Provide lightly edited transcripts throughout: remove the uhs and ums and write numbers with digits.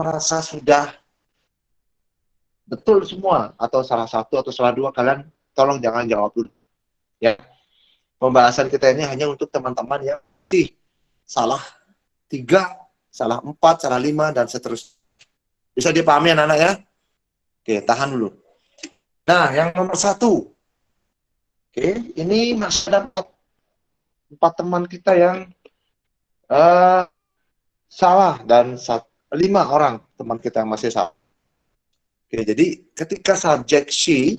merasa sudah betul semua, atau salah satu atau salah dua, kalian tolong jangan jawab dulu. Ya, pembahasan kita ini hanya untuk teman-teman yang salah 3, salah 4, salah 5, dan seterusnya. Bisa dipahami anak-anak ya? Oke, tahan dulu. Nah, yang nomor 1. Oke, ini masih ada 4 teman kita yang salah, dan 5 orang teman kita yang masih salah. Oke, jadi ketika subjek she,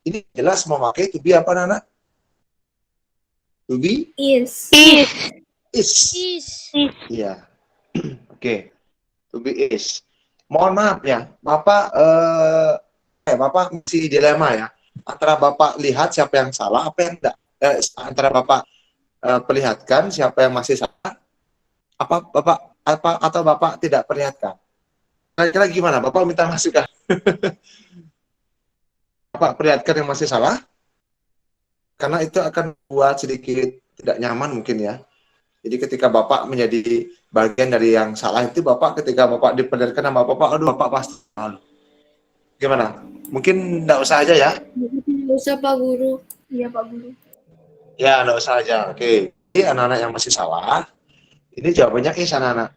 ini jelas memakai to be apa, Nana? To be? Is. Iya. Oke. To be is. Mohon maaf ya, Bapak Bapak masih dilema ya. Antara Bapak lihat siapa yang salah, apa yang enggak. Antara Bapak perlihatkan siapa yang masih salah, atau Bapak tidak perlihatkan. Kira-kira gimana? Bapak minta masukan. Bapak perlihatkan yang masih salah, karena itu akan buat sedikit tidak nyaman mungkin ya. Jadi ketika Bapak menjadi bagian dari yang salah itu, ketika Bapak diperlihatkan sama Bapak, aduh Bapak pasti salah. Gimana? Mungkin enggak usah aja ya? Nggak usah Pak Guru. Iya Pak Guru. Ya, enggak usah aja. Oke. Jadi anak-anak yang masih salah, ini jawabannya is, anak-anak.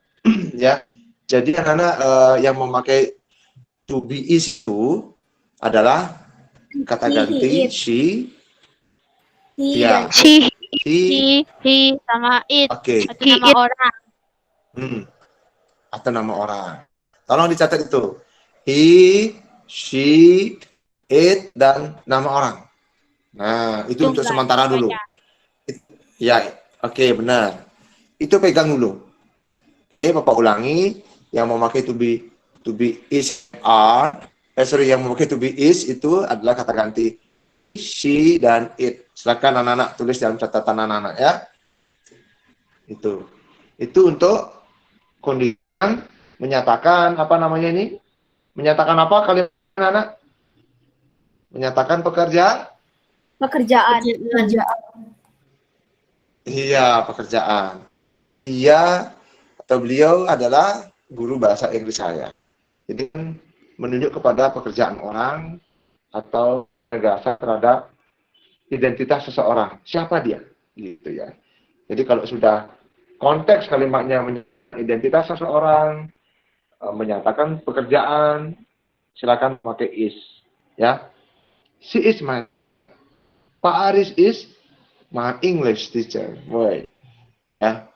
Ya. Jadi anak-anak yang memakai to be is itu adalah kata ganti she. Ya. She sama it. Oke. Atau nama orang. Atau nama orang. Tolong dicatat itu. He, she, it, dan nama orang. Nah, itu untuk sementara dulu. Ya, oke, benar. Itu pegang dulu. Oke, Bapak ulangi. Yang memakai to be is are. Yang memakai to be is itu adalah kata ganti she dan it. Silakan anak-anak tulis dalam catatan anak-anak ya. Itu untuk kondisi menyatakan apa namanya ini? Menyatakan apa kalian anak-anak? Menyatakan pekerjaan. Iya, pekerjaan. Dia atau beliau adalah guru bahasa Inggris saya. Jadi menunjuk kepada pekerjaan orang atau penegasan terhadap identitas seseorang. Siapa dia? Gitu ya. Jadi kalau sudah konteks kalimatnya menyatakan identitas seseorang, menyatakan pekerjaan, silakan pakai is. Ya. She is my, Pak Aris is my English teacher. Boy. Ya.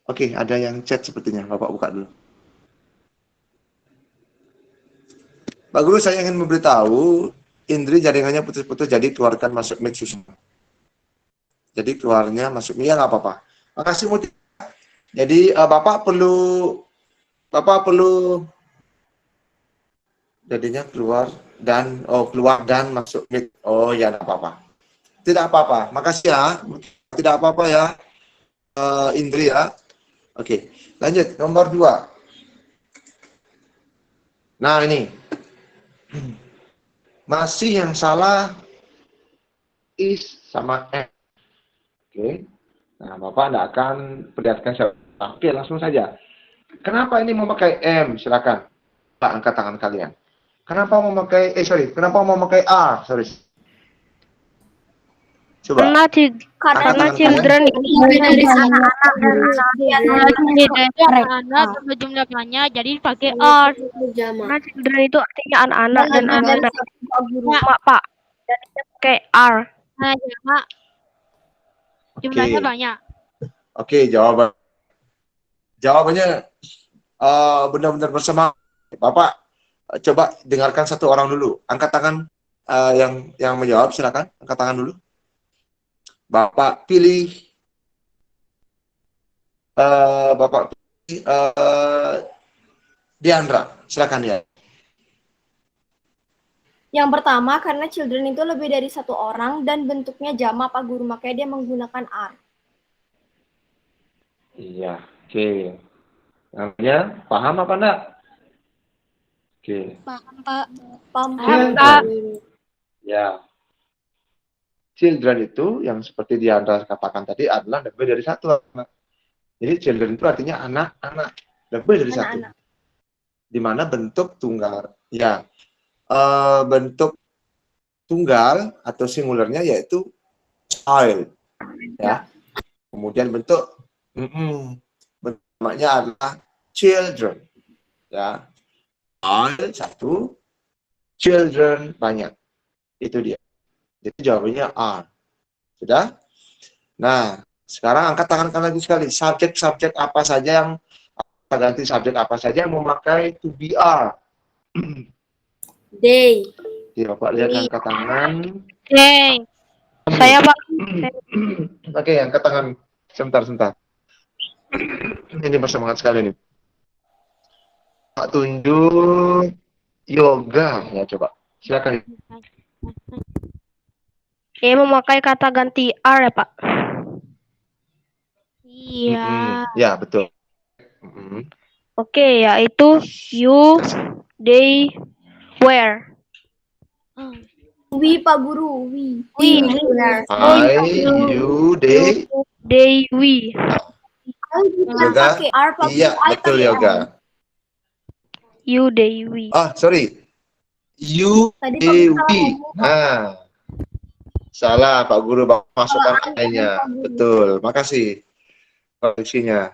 Oke, ada yang chat sepertinya. Bapak buka dulu. Pak Guru, saya ingin memberitahu, Indri jaringannya putus-putus, jadi keluarkan masuk mic susah. Jadi keluarnya masuk mic, ya nggak apa-apa. Makasih Muti. Jadi Bapak perlu jadinya keluar dan masuk mic. Oh ya, nggak apa-apa. Tidak apa-apa. Makasih ya. Tidak apa-apa ya, Indri ya. Oke, lanjut nomor 2. Nah ini masih yang salah is sama m. Oke, nah Bapak tidak akan perlihatkan siapa. Oke, langsung saja. Kenapa ini memakai m? Silakan Pak, angkat tangan kalian. Kenapa memakai kenapa memakai r? Coba. Karena children anak jumlah banyak, jadi pakai are. karena children itu artinya anak-anak dan anak-anak mak Pak. Dan itu pakai are. Nah, ya, jumlahnya banyak. Oke, jawabannya benar-benar bersemangat. Bapak coba dengarkan satu orang dulu. Angkat tangan yang menjawab, silakan angkat tangan dulu. Bapak pilih Diandra, silakan ya. Yang pertama, karena children itu lebih dari 1 orang dan bentuknya jamak Pak Guru, makanya dia menggunakan are. Iya, oke. Namanya paham apa enggak? Oke. Paham, Pak. Paham, Pak. Ya. Children itu yang seperti Diandra katakan tadi adalah lebih dari 1 anak. Jadi children itu artinya anak-anak, lebih dari 1. di mana bentuk tunggal. Ya, bentuk tunggal atau singularnya yaitu child. Ya. Kemudian bentuk namanya adalah children. Ya. Child satu, children banyak. Itu dia. Jadi jawabannya are. Sudah? Nah, sekarang angkat tangan kanan lagi sekali. Subjek-subjek apa saja yang ganti subjek apa saja yang memakai to be are? They. Ya, Bapak lihat angkat tangan. Oke. Saya Pak. Oke, angkat tangan. Sebentar. Ini bersemangat sekali nih. Pak tunjuk yoga. Ya, coba. Silakan. Memakai kata ganti are ya Pak. Iya. Ya, betul. Oke, yaitu you, they, where. We, Pak Guru. We. I, you, they. They, we. Yoga. Iya, betul yoga. You, they, we. Sorry. You, Tadi they, Pak Guru we. Nah, salah Pak Guru masukkan I-nya. Betul, makasih koreksinya.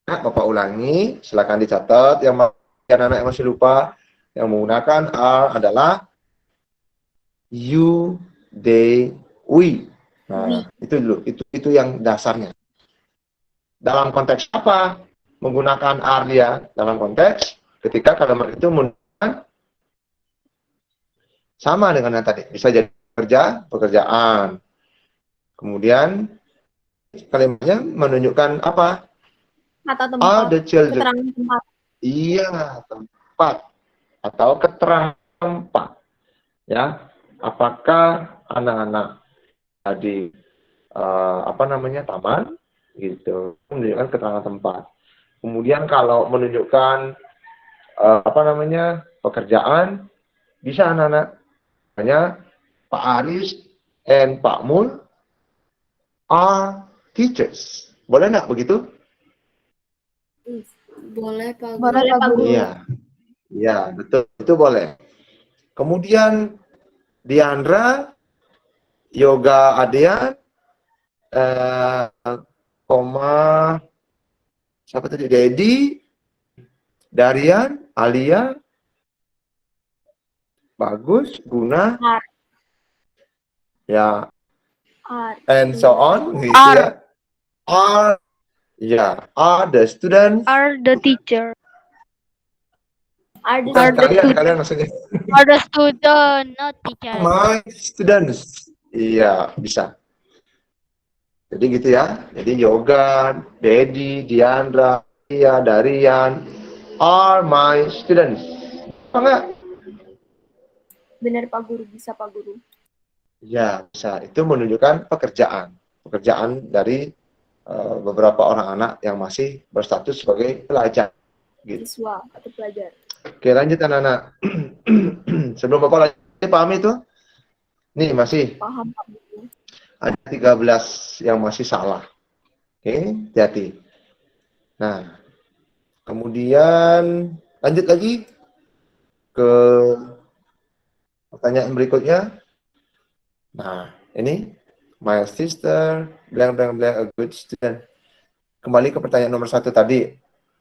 Bapak ulangi, silakan dicatat. Yang anak-anak yang masih lupa, yang menggunakan are adalah you, they, we. Nah, itu dulu. Itu yang dasarnya. Dalam konteks apa menggunakan are dia? Dalam konteks ketika kalimat itu menggunakan sama dengan yang tadi. Bisa jadi pekerjaan. Kemudian kalimatnya menunjukkan apa? Kata tempat. Are the children. Keterangan tempat. Iya, tempat atau keterangan tempat. Ya, apakah anak-anak tadi taman gitu, menunjukkan keterangan tempat. Kemudian kalau menunjukkan pekerjaan, bisa anak-anak hanya Pak Aris and Pak Mul are teachers. Boleh nggak begitu? Boleh, Pak Guru. Iya, betul. Itu boleh. Kemudian Diandra, Yoga Adean, siapa tadi? Dedi, Darian, Alia, Bagus, Guna, ya, and so on, gitu ya. Are the students. Are the teacher. Bukan kalian maksudnya. Are the student, not teacher. My students. Iya, bisa. Jadi gitu ya. Jadi Yoga, Dedi, Diandra, Lia, Darian are my students. Apa enggak? Benar Pak Guru, bisa Pak Guru. Ya, bisa. Itu menunjukkan pekerjaan. Pekerjaan dari beberapa orang anak yang masih berstatus sebagai pelajar. Gitu. Siswa atau pelajar. Oke, lanjut anak-anak. Sebelum Bapak lanjut, paham itu? Nih, masih. Paham Pak Guru. Ada 13 yang masih salah. Oke, hati-hati. Nah, kemudian lanjut lagi ke pertanyaan berikutnya. Nah, ini my sister, blank, a good student. Kembali ke pertanyaan nomor 1 tadi.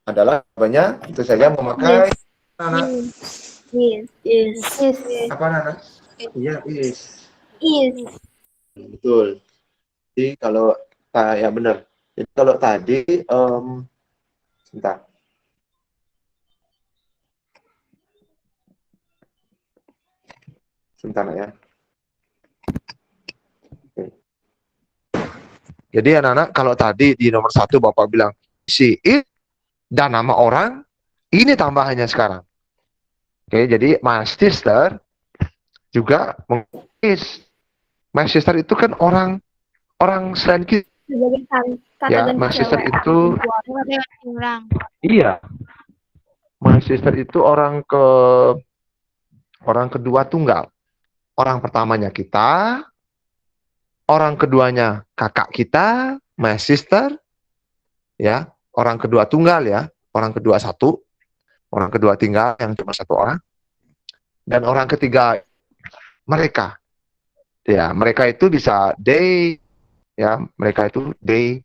Adalah banyak, itu saja memakai anak. Is. Apa anak? Iya, is. Betul. Jadi kalau ya benar. Jadi kalau tadi sebentar. Sebentar ya. Oke. Jadi anak-anak kalau tadi di nomor 1 Bapak bilang she is dan nama orang, ini tambahannya sekarang. Oke, jadi my sister juga is. My sister itu kan orang selain kita. Ya, my sister itu iya. My sister itu orang kedua tunggal. Orang pertamanya kita, orang keduanya kakak kita, my sister, ya, orang kedua tunggal ya, orang kedua satu. orang kedua tinggal yang cuma satu orang, dan orang ketiga mereka. Ya, mereka itu bisa they, ya, mereka itu they.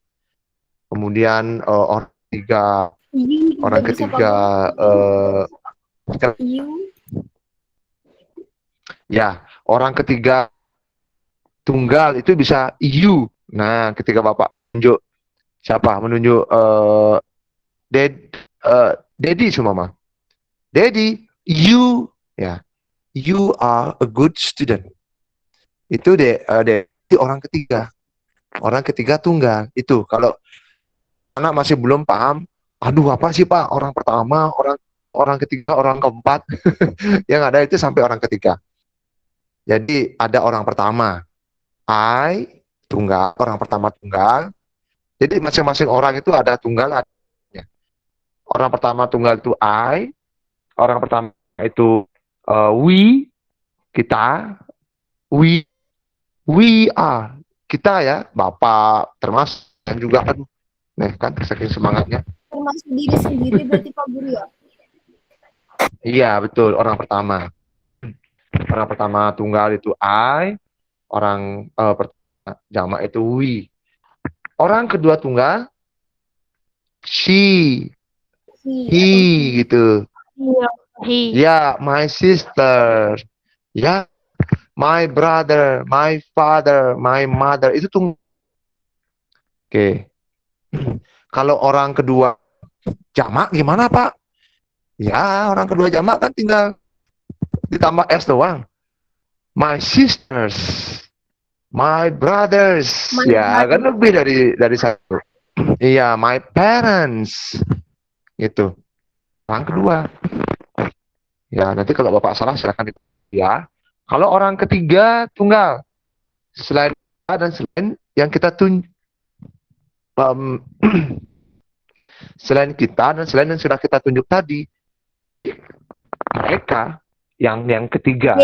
Kemudian orang ketiga, You juga orang bisa, ketiga, Pak Guru. You. ya, orang ketiga tunggal itu bisa you. Nah, ketika Bapak menunjuk siapa? Menunjuk Daddy semua. Daddy, you, ya, you are a good student. Itu orang ketiga. Orang ketiga tunggal. Itu kalau anak masih belum paham, aduh apa sih Pak? Orang pertama, orang ketiga, orang keempat. Yang ada itu sampai orang ketiga. Jadi ada orang pertama, I, tunggal, orang pertama tunggal. Jadi masing-masing orang itu ada tunggal. Orang pertama tunggal itu I, orang pertama itu we, kita, we are, kita ya, Bapak, termasuk, dan juga, aduh, nih kan, saking semangatnya. Termasuk diri sendiri berarti Pak Guru ya? Iya, betul, orang pertama. Orang pertama tunggal itu I, orang jamak itu we. Orang kedua tunggal, she, he, gitu. Ya, my sister. Ya, my brother, my father, my mother. Itu tunggal. Oke. Kalau orang kedua jamak gimana, Pak? Ya, orang kedua jamak kan tinggal ditambah S doang. My sisters, my brothers. Ya, kan lebih dari satu. Iya, my parents. Itu. Orang kedua. Ya, nanti kalau Bapak salah silakan ya. Kalau orang ketiga tunggal, selain kita dan selain yang kita selain kita dan selain yang sudah kita tunjuk tadi, mereka yang ketiga,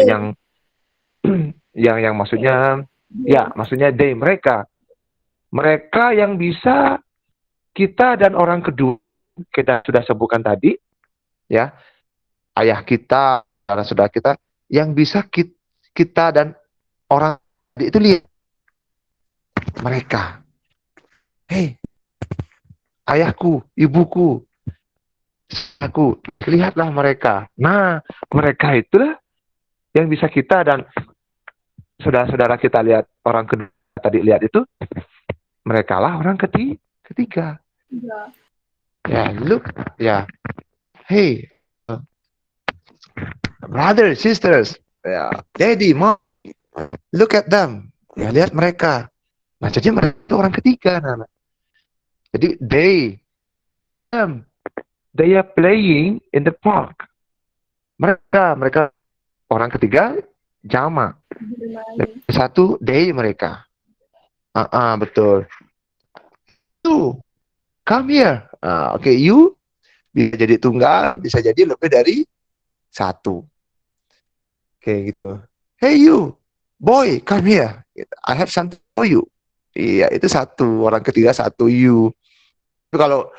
yang maksudnya ya, maksudnya they, mereka yang bisa kita dan orang kedua kita sudah sebutkan tadi, ya, ayah kita, saudara kita, yang bisa kita dan orang itu lihat mereka. Hei, ayahku, ibuku, aku, lihatlah mereka. Nah, mereka itulah yang bisa kita dan saudara-saudara kita lihat, orang kedua tadi lihat itu, mereka lah orang ketiga. Ya, look, ya, hey, brothers, sisters, ya, daddy, mom, look at them. Ya, lihat mereka. Nah, jadi mereka itu orang ketiga, anak. Jadi they are playing in the park. Mereka orang ketiga jamak. Satu they mereka. Betul. You come here. Oke, you bisa jadi tunggal, bisa jadi lebih dari satu. Oke, gitu. Hey you, boy, come here. I have something for you. Iya, itu satu. Orang ketiga satu, you. Tapi kalau,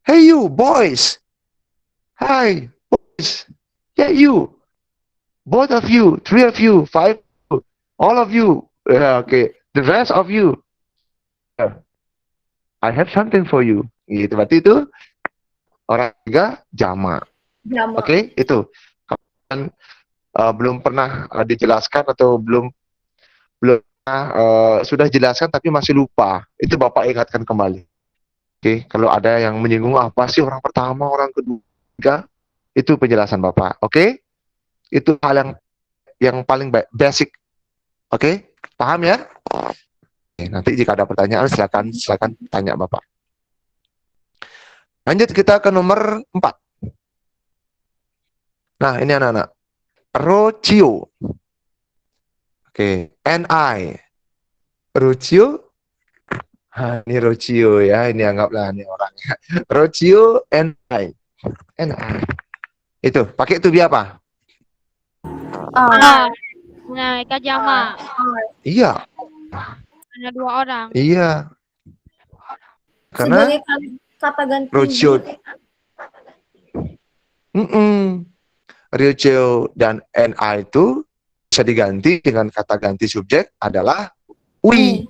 hey you, boys. Hi, boys. Yeah, you. Both of you, 3 of you, 5 of you, all of you. Okay, the rest of you. I have something for you. Gitu, berarti itu orang ketiga jamak. Oke, itu. Kan belum pernah dijelaskan atau belum sudah jelaskan tapi masih lupa, itu Bapak ingatkan kembali. Oke, kalau ada yang menyinggung apa sih orang pertama, orang kedua, itu penjelasan Bapak. Oke, itu hal yang paling basic. Oke, paham ya? Oke, nanti jika ada pertanyaan silakan tanya Bapak. Lanjut kita ke nomor 4. Nah, ini anak-anak. Rocio. Oke, NI. Rocio. Ini Rocio ya, ini anggaplah ini orangnya. Rocio NI. Itu, pakai to be apa? Mereka jamak. Iya. Hanya 2 orang. Iya. Karena sebagai kata ganti Rocio. Rachel dan NI itu bisa diganti dengan kata ganti subjek adalah we.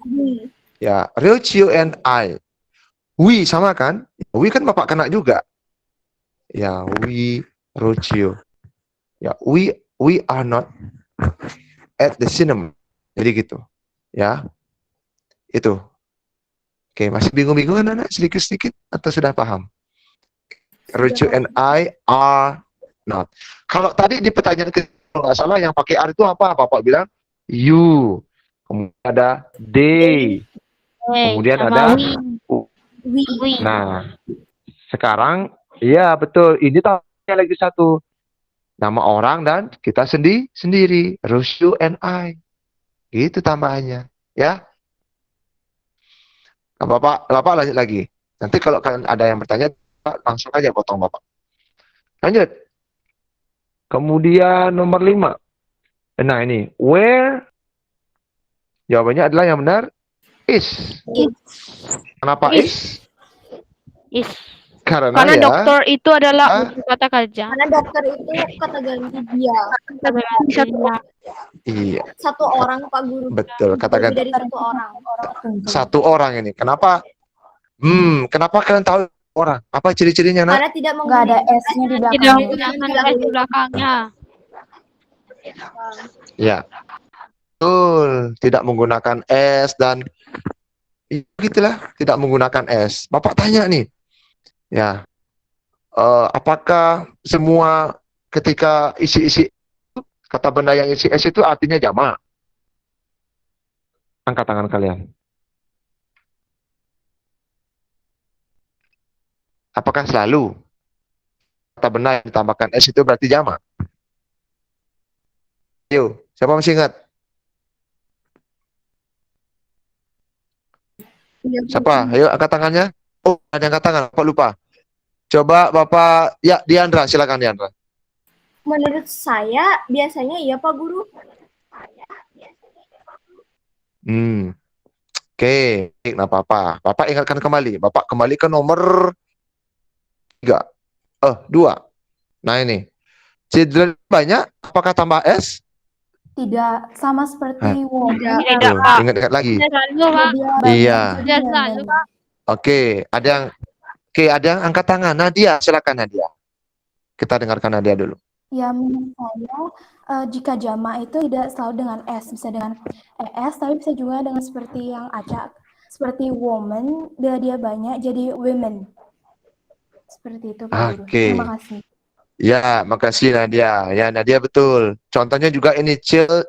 Ya, Rachel and I. We sama kan? We kan bapak kena juga. Ya, we Rachel. Ya, we are not at the cinema. Jadi gitu. Ya. Itu. Oke, masih bingung-bingung anak-anak sedikit-sedikit atau sudah paham? Rachel and I are not. Kalau tadi di pertanyaan kalau nggak salah yang pakai are itu apa? Bapak bilang you. Kemudian ada they. Kemudian ada we. Nah, sekarang iya betul. Ini tambahnya lagi satu. Nama orang dan kita sendiri. Rusyu and I. Gitu tambahannya. Ya. Nah, Bapak lanjut lagi. Nanti kalau kalian ada yang bertanya, langsung aja potong Bapak. Lanjut. Kemudian nomor 5. Nah ini, where? Jawabannya adalah yang benar, is. Kenapa is? Is. Karena Karena ya, dokter itu adalah Kata kerja. Karena dokter itu kata ganti dia. iya, Satu orang Pak Guru. betul. Katakan Lebih dari satu orang. satu orang ini. Kenapa? Kenapa kalian tahu orang? Apa ciri-cirinya, Nak? Karena tidak Nggak ada S-nya di Tidak belakangnya. menggunakan S di belakangnya. Ya. Betul, tidak menggunakan S dan gitulah, tidak menggunakan S. Bapak tanya nih. Ya. Apakah semua ketika isi-isi kata benda yang isi S itu artinya jamak? Angkat tangan kalian. Apakah selalu kata benda yang ditambahkan S itu berarti jamak? Ayo, siapa masih ingat? Siapa? Ayo angkat tangannya. Oh, ada yang angkat tangan. Bapak lupa. Coba Bapak, ya Diandra, silakan Diandra. Menurut saya biasanya iya Pak Guru. Oke, nggak apa-apa. Bapak ingatkan kembali. Bapak kembali ke nomor 3. 2. Nah ini. Children banyak, apakah tambah S? Tidak, sama seperti woman. Tidak, Pak. Ingat-ingat lagi. Tidak selalu, Pak. Iya. Tidak selalu, Pak. Oke, ada yang angkat tangan. Nadia, silakan Nadia. Kita dengarkan Nadia dulu. Ya, menurut saya jika jamak itu tidak selalu dengan S, bisa dengan ES, tapi bisa juga dengan seperti yang acak, seperti woman, bila dia banyak jadi women. Seperti itu, Pak Guru. Oke. Terima kasih. Ya, makasih Nadia. Ya, Nadia betul. Contohnya juga ini child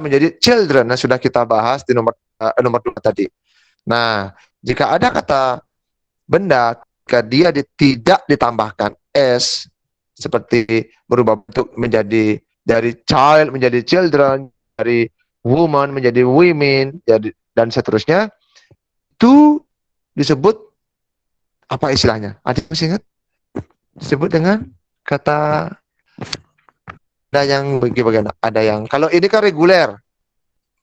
menjadi children. Nah, sudah kita bahas di nomor 2 tadi. Nah, jika ada kata benda jika dia tidak ditambahkan S seperti berubah bentuk menjadi dari child menjadi children, dari woman menjadi women, dan seterusnya, itu disebut apa istilahnya? Ada yang masih ingat? Disebut dengan kata ada yang bagaimana? Ada yang kalau ini kan reguler.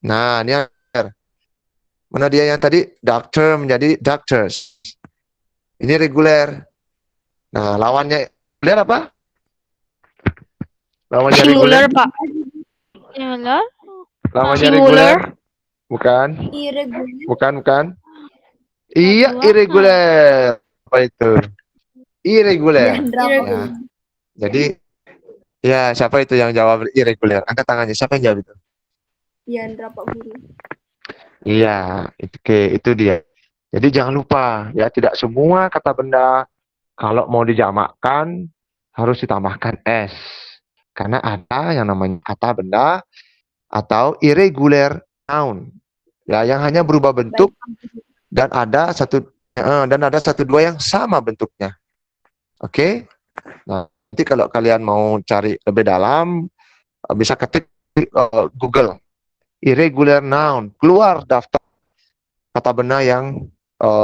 Nah, ini yang mana dia yang tadi doctor menjadi doctors. Ini reguler. Nah, lawannya reguler apa? Lawannya Singular, reguler. Pak. Singular. Lawannya Singular. reguler. Bukan. Irregular. Bukan. Iya, irregular. Apa itu? Irregular. Ya. Jadi, ya siapa itu yang jawab irregular? Angkat tangannya. Siapa yang jawab itu? Diandra Pak Guru. Iya, itu dia. Jadi jangan lupa, ya tidak semua kata benda kalau mau dijamakkan harus ditambahkan S. Karena ada yang namanya kata benda atau irregular noun. Ya, yang hanya berubah bentuk dan ada satu dua yang sama bentuknya. Oke? Nah, nanti kalau kalian mau cari lebih dalam bisa ketik Google irregular noun, keluar daftar kata benda yang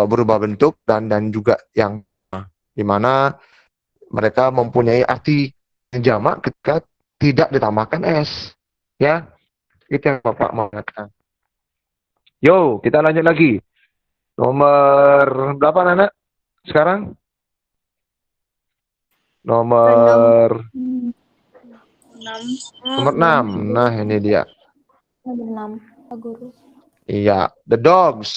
berubah bentuk dan juga yang di mana mereka mempunyai arti yang jamak ketika tidak ditambahkan S. Ya, itu yang Bapak mau katakan. Yo, kita lanjut lagi. Nomor berapa anak? Sekarang? Nomor nomor 6. Enam. Nah, ini dia. Nomor 6, Pak Guru. Iya, the dogs.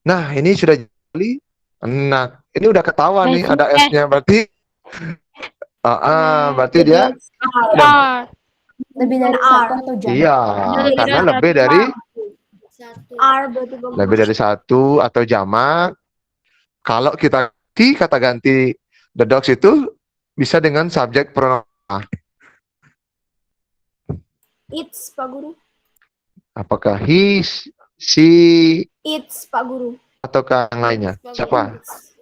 Nah, ini sudah jeli. Nah, ini udah ketahuan nih ada S-nya, berarti berarti The dia dogs are. R. Lebih dari R. satu atau jam? iya, Lebih karena dari lebih satu. dari R berarti Pak Guru. lebih dari satu atau jamak. Kalau kita kata ganti the dogs itu bisa dengan subjek pronoun. It's Pak Guru. Apakah he, she, It's Pak Guru. ataukah yang lainnya? Siapa? It's.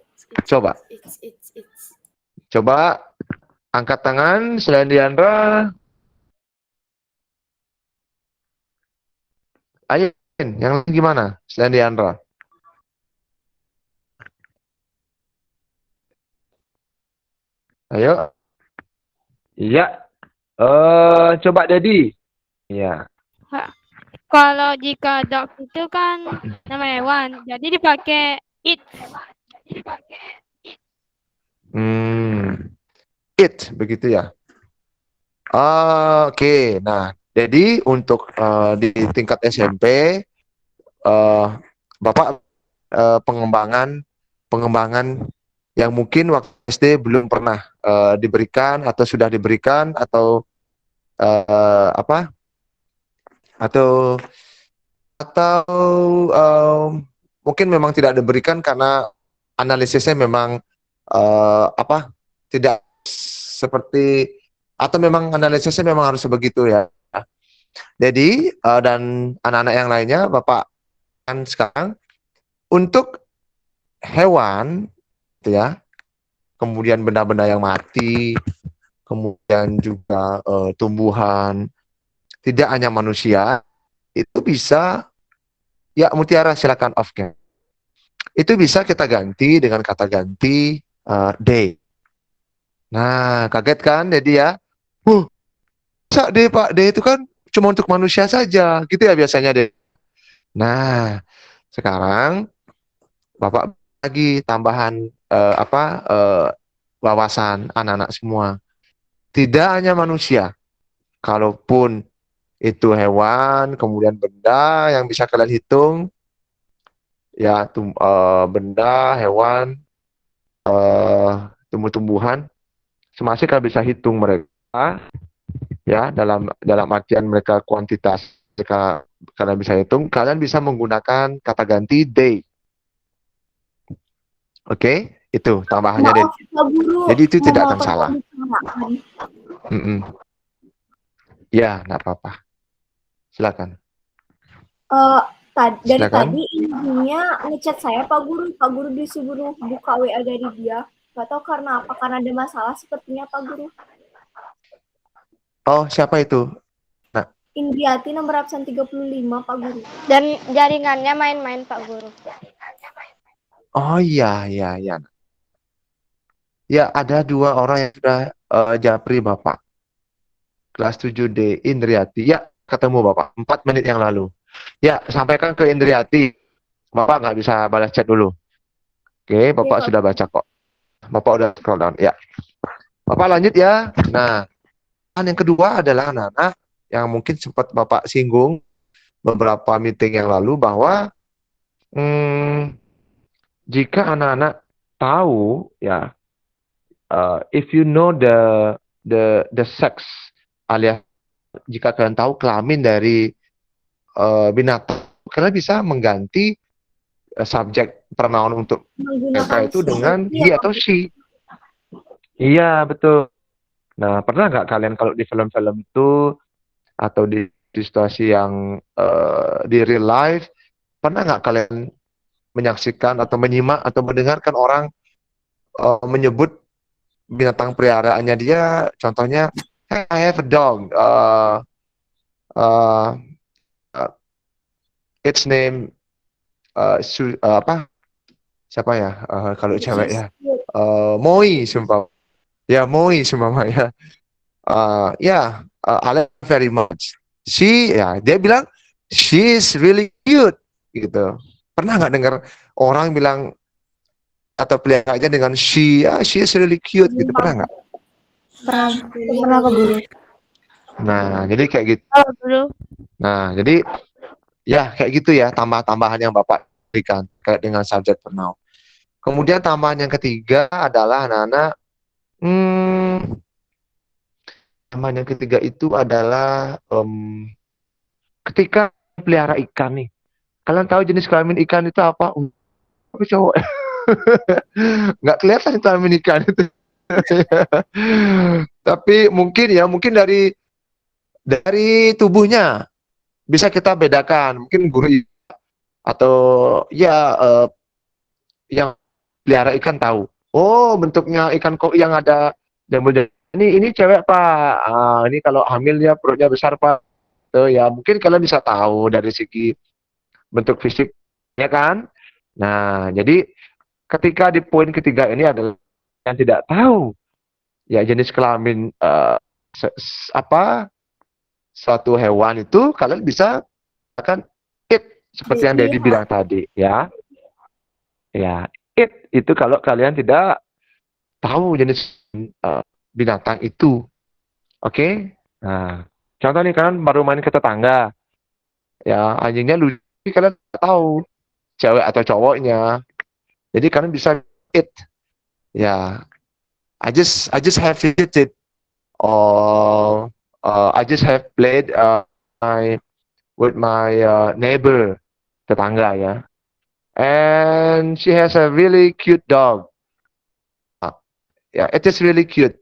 Coba. It's. Coba angkat tangan selain Diandra. Ayo, yang lain gimana? Selain Diandra. Ayo. Iya. Coba Dedi. Iya. Kalau jika dog itu kan nama hewan, jadi dipakai it. It begitu ya. Oke. Nah, jadi untuk di tingkat SMP, Bapak pengembangan yang mungkin waktu SD belum pernah diberikan atau sudah diberikan atau mungkin memang tidak diberikan karena analisisnya memang tidak seperti, atau memang analisisnya memang harus begitu ya. Jadi dan anak-anak yang lainnya, Bapak kan sekarang untuk hewan gitu ya, kemudian benda-benda yang mati, kemudian juga tumbuhan, tidak hanya manusia, itu bisa ya. Mutiara silakan off cam. Itu bisa kita ganti dengan kata ganti day. Nah, kaget kan jadi ya? Masa day Pak? Day itu kan cuma untuk manusia saja, gitu ya biasanya deh. Nah, sekarang Bapak lagi tambahan wawasan anak-anak semua. Tidak hanya manusia, kalaupun itu hewan, kemudian benda yang bisa kalian hitung, ya benda, hewan, tumbuh-tumbuhan, semasa kalian bisa hitung mereka, ya dalam artian mereka kuantitas, mereka kalian bisa hitung, kalian bisa menggunakan kata ganti day. Oke, itu tambahannya deh. Pak Guru. Jadi itu tidak akan memotong salah. pembicaraan. Ya, nggak apa-apa. Silakan. Dari Silakan. tadi ibunya ngechat saya Pak Guru disuruh buka WA dari dia. Gak tahu karena apa, karena ada masalah sepertinya Pak Guru. Oh, siapa itu? Indriati nomor absen 35 Pak Guru. Dan jaringannya main-main Pak Guru. Oh iya. Ya, ada 2 orang yang sudah japri Bapak. Kelas 7D, Indriati. Ya, ketemu Bapak 4 menit yang lalu. Ya, sampaikan ke Indriati. Bapak nggak bisa balas chat dulu. Oke, Bapak sudah baca kok. Bapak udah scroll down. Ya. Bapak lanjut ya. Nah, yang kedua adalah anak-anak yang mungkin sempat Bapak singgung beberapa meeting yang lalu bahwa jika anak-anak tahu ya, if you know the sex, alias jika kalian tahu kelamin dari binatang, kalian bisa mengganti subjek pronoun untuk mereka itu dengan he atau she. Iya, betul. Nah, pernah nggak kalian kalau di film-film itu atau di situasi yang di real life, pernah nggak kalian menyaksikan atau menyimak atau mendengarkan orang menyebut binatang peliharaannya dia, contohnya, hey, I have a dog, its name siapa ya kalau cewek ya, Moi sumpah ya, I like very much. Dia bilang she is really cute gitu. Pernah nggak dengar orang bilang atau peliharanya dengan she, she is really cute gitu, pernah nggak? Pernah Pak Guru. Nah, jadi kayak gitu. Oh, dulu. Nah, jadi ya kayak gitu ya tambahan-tambahan yang Bapak berikan kayak dengan subject pronoun. Kemudian tambahan yang ketiga adalah anak-anak, tambahan yang ketiga itu adalah ketika pelihara ikan nih. Kalian tahu jenis kelamin ikan itu apa? Aku cowok. Nggak kelihatan kelamin ikan itu. Tapi mungkin dari tubuhnya bisa kita bedakan. Mungkin guru atau ya yang pelihara ikan tahu. Oh, bentuknya ikan kok yang ada jambul. Ini cewek Pak. Ini kalau hamil ya perutnya besar Pak. Tuh ya mungkin kalian bisa tahu dari segi bentuk fisiknya kan. Nah, jadi ketika di poin ketiga ini adalah yang tidak tahu ya jenis kelamin suatu hewan itu, kalian bisa akan it seperti yang Dedi bilang tadi ya. Ya, it itu kalau kalian tidak tahu jenis binatang itu. Oke? Nah, contoh nih kalian baru main ke tetangga. Ya, anjingnya lucu, kalian tidak tahu cewek atau cowoknya. Jadi kalian bisa it. Ya, I just have visited or I just have played with my neighbor, tetangga ya. And she has a really cute dog. Yeah, it is really cute.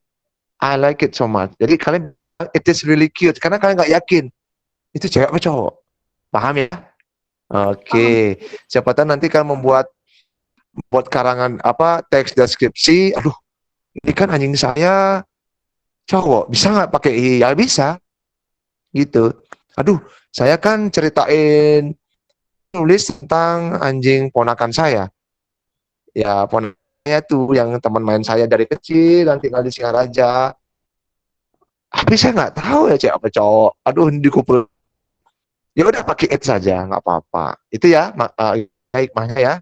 I like it so much. Jadi kalian it is really cute karena kalian nggak yakin itu cewek apa cowok. Paham ya? Oke. Siapa tahu nanti kalian membuat karangan teks deskripsi. Aduh, ini kan anjing saya cowok. Bisa nggak pakai i? Ya bisa. Gitu. Aduh, saya kan ceritain nulis tentang anjing ponakan saya. Ya, ponakannya tuh yang teman main saya dari kecil dan tinggal di Singaraja. Tapi saya nggak tahu ya cewek apa cowok. Aduh, ini dikumpul. Ya udah pakai it saja, nggak apa-apa. Itu ya hikmahnya ya.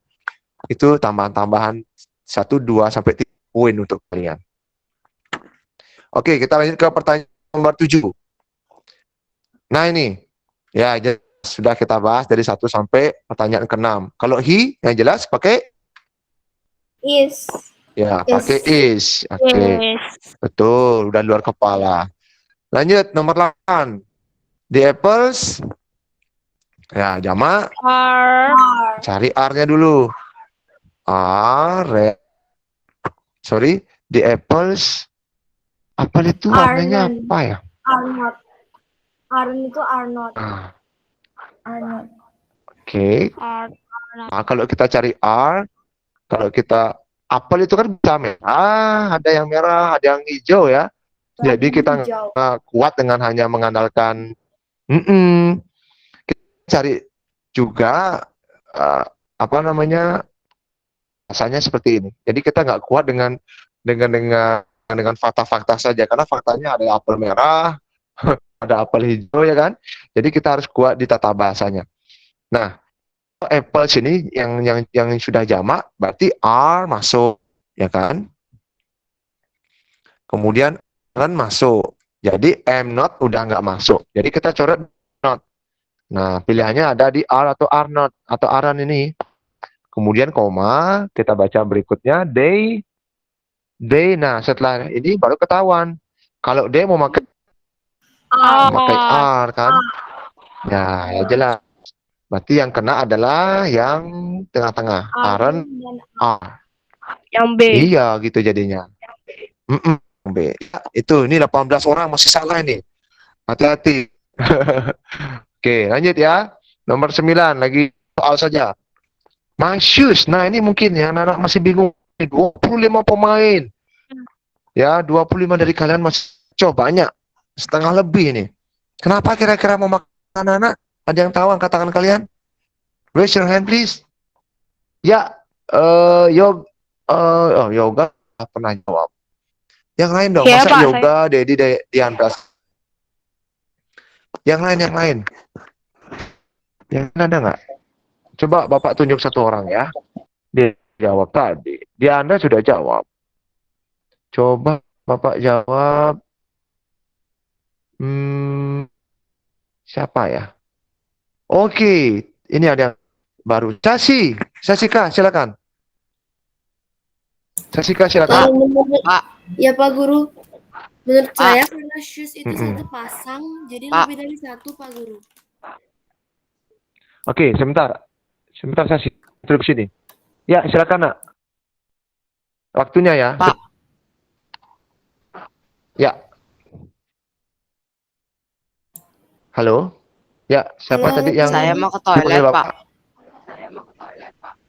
Itu tambahan-tambahan 1, 2, sampai 3 poin untuk kalian. Oke, kita lanjut ke pertanyaan nomor 7. Nah ini, ya sudah kita bahas dari 1 sampai pertanyaan ke-6. Kalau he, yang jelas pakai Is. ya, pakai is. Oke. Yes. Betul, udah luar kepala. Lanjut nomor 8. The apples. Ya, jamak. Are. Cari R-nya dulu. Sorry, the apples. Apel itu warnanya Arnon. apa ya? Arnott. Arn itu Arnott. Arnold. Oke. Are. Nah, kalau kita cari R, kalau kita apel itu kan bisa merah, ada yang merah, ada yang hijau ya. Jadi kita Hijau. nggak kuat dengan hanya mengandalkan. Kita cari juga rasanya seperti ini. Jadi kita nggak kuat dengan fakta-fakta saja, karena faktanya ada apel merah, ada apel hijau ya kan. Jadi kita harus kuat di tata bahasanya. Nah, apples ini yang sudah jamak berarti are masuk ya kan. Kemudian aren't masuk. Jadi am not udah nggak masuk. Jadi kita coret not. Nah, pilihannya ada di are atau are not atau aren't ini. Kemudian koma, kita baca berikutnya they. Nah, setelah ini baru ketahuan. Kalau they mau pakai are kan. Ya jelas. Berarti yang kena adalah yang tengah-tengah. Aren't are. Yang B. Iya gitu jadinya. B. Itu ini 18 orang masih salah ini. Hati-hati. Oke, lanjut ya. Nomor 9 lagi soal saja. My shoes. Nah, ini mungkin ya anak-anak masih bingung. 25 pemain. Ya, 25 dari kalian masih banyak. Setengah lebih ini. Kenapa kira-kira mau makan anak-anak? Ada yang tahu angkat tangan kalian? Raise your hand please. Ya, yoga pernah jawab. Yang lain dong, Ya, masa Pak, yoga, Dedi, Diandra. Yang lain. Yang lain ada nggak? Coba Bapak tunjuk satu orang ya. Dia jawab tadi. Diandra sudah jawab. Coba Bapak jawab. Siapa ya? Oke, ini ada yang baru. Sasika, silakan. Sasika, silakan. Menurut, ya Pak Guru, menurut Pak. saya karena shoes itu satu pasang, jadi Pak. lebih dari satu Pak Guru. Oke, sebentar Sasi, terus sini. Ya, silakan nak. Waktunya ya. Pak. Ya. Halo. Ya, siapa Halo, tadi yang Saya mau ke dipanggil toilet, Bapak? Pak.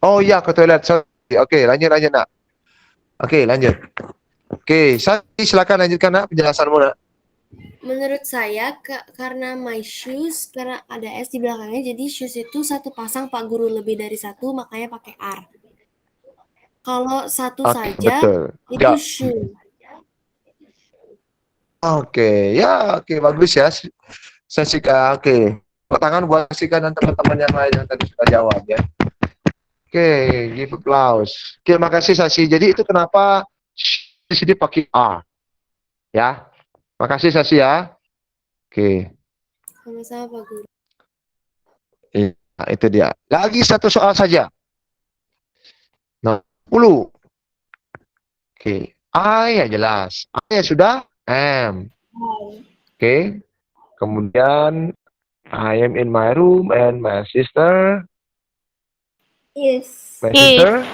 Oh iya, ke toilet. Sorry. Oke, lanjut nak. Oke, lanjut. Oke, Sasi silakan lanjutkan nak penjelasanmu nak. Menurut saya karena my shoes, karena ada S di belakangnya, jadi shoes itu satu pasang Pak Guru, lebih dari satu, makanya pakai R. Kalau satu Oke, saja, betul. itu Ya. shoe. Oke, ya, oke, bagus ya. Sasika, oke. Tepuk tangan buat Sasika dan teman-teman yang lain yang tadi sudah jawab ya. Oke, give applause. Oke, makasih Sasi. Jadi itu kenapa di sini pakai R. Ya. Makasih Sasi ya. Oke. Sama-sama Pak Guru. Nah, itu dia. Lagi satu soal saja. Nah, 10. Oke. I ya jelas. I ya sudah. Am. Oke. Kemudian I am in my room and my sister. Yes. My sister.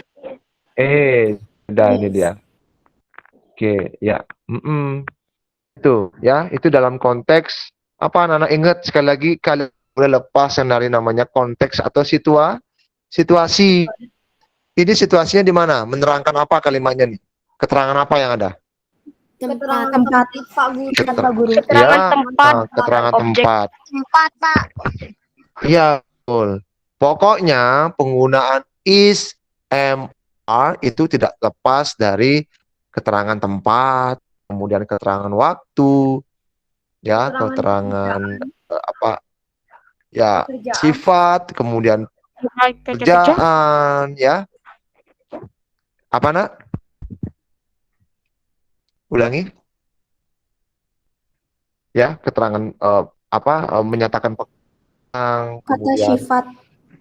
Sudah ini dia. Oke, ya. Itu ya, itu dalam konteks apa anak-anak ingat sekali lagi kalian boleh lepas yang dari namanya konteks atau situasi. Ini situasinya di mana? Menerangkan apa kalimatnya nih? Keterangan apa yang ada? Keterangan Tempat. Pak Guru. Pak Guru. Keterangan Ya, tempat. keterangan Objek. tempat. Tempat, Pak. Iya, betul. Pokoknya penggunaan is, am, are itu tidak lepas dari keterangan tempat, kemudian keterangan waktu, ya, keterangan apa? Ya, Pekerjaan. sifat, kemudian kerjaan, ya. Apa nak? Ulangi. Ya, keterangan menyatakan Kata kemudian sifat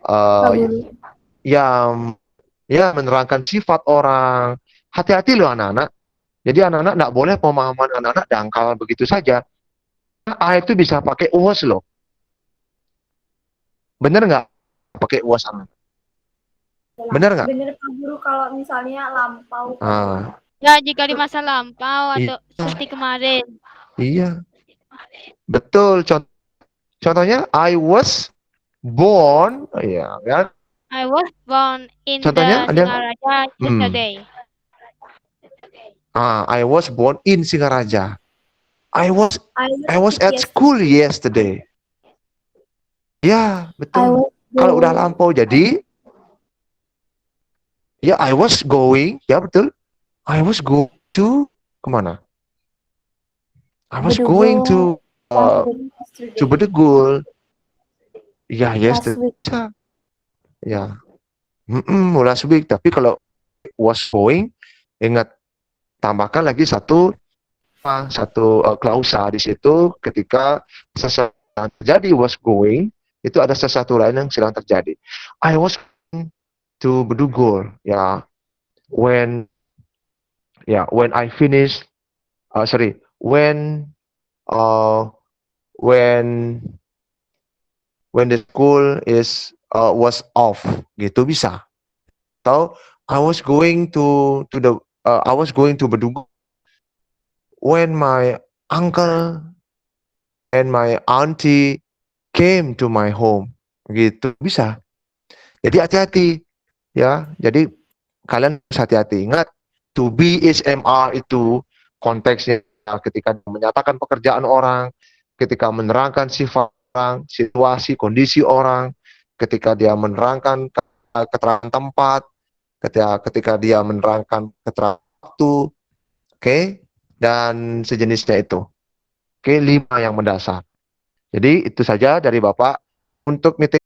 Pak Guru. ya menerangkan sifat orang. Hati-hati loh anak-anak. Jadi anak-anak tidak boleh pemahaman anak-anak dangkal begitu saja. A itu bisa pakai was loh. Bener nggak pakai was anak? Bener nggak? Bener Pak Guru kalau misalnya lampau. Ya, jika di masa lampau atau Iya. seperti kemarin. Iya. Betul. Contohnya I was born, ya kan? I was born in Contohnya, the ada yang- Singaraja yesterday. I was born in Singaraja. I was at Yes. school yesterday. Ya, I betul. was Kalau udah going- lampau jadi ya I was going, ya betul. I was going to kemana? I was Bedugul. going to Yesterday. Bedugul. Ya, Last yesterday. week. Ya. Last week. Tapi kalau was going, ingat tambahkan lagi satu klausa di situ ketika sesuatu yang terjadi was going, itu ada sesuatu lain yang sedang terjadi. I was going to Bedugul. Ya. When I finish when the school was off, gitu bisa. Atau I was going to Bedugul when my uncle and my auntie came to my home, gitu bisa. Jadi hati-hati ya. Jadi kalian harus hati-hati. Ingat, to be is MR itu konteksnya ketika menyatakan pekerjaan orang, ketika menerangkan sifat orang, situasi, kondisi orang, ketika dia menerangkan keterangan tempat, ketika dia menerangkan keterangan waktu, oke, dan sejenisnya itu. Oke, 5 yang mendasar. Jadi itu saja dari Bapak untuk meeting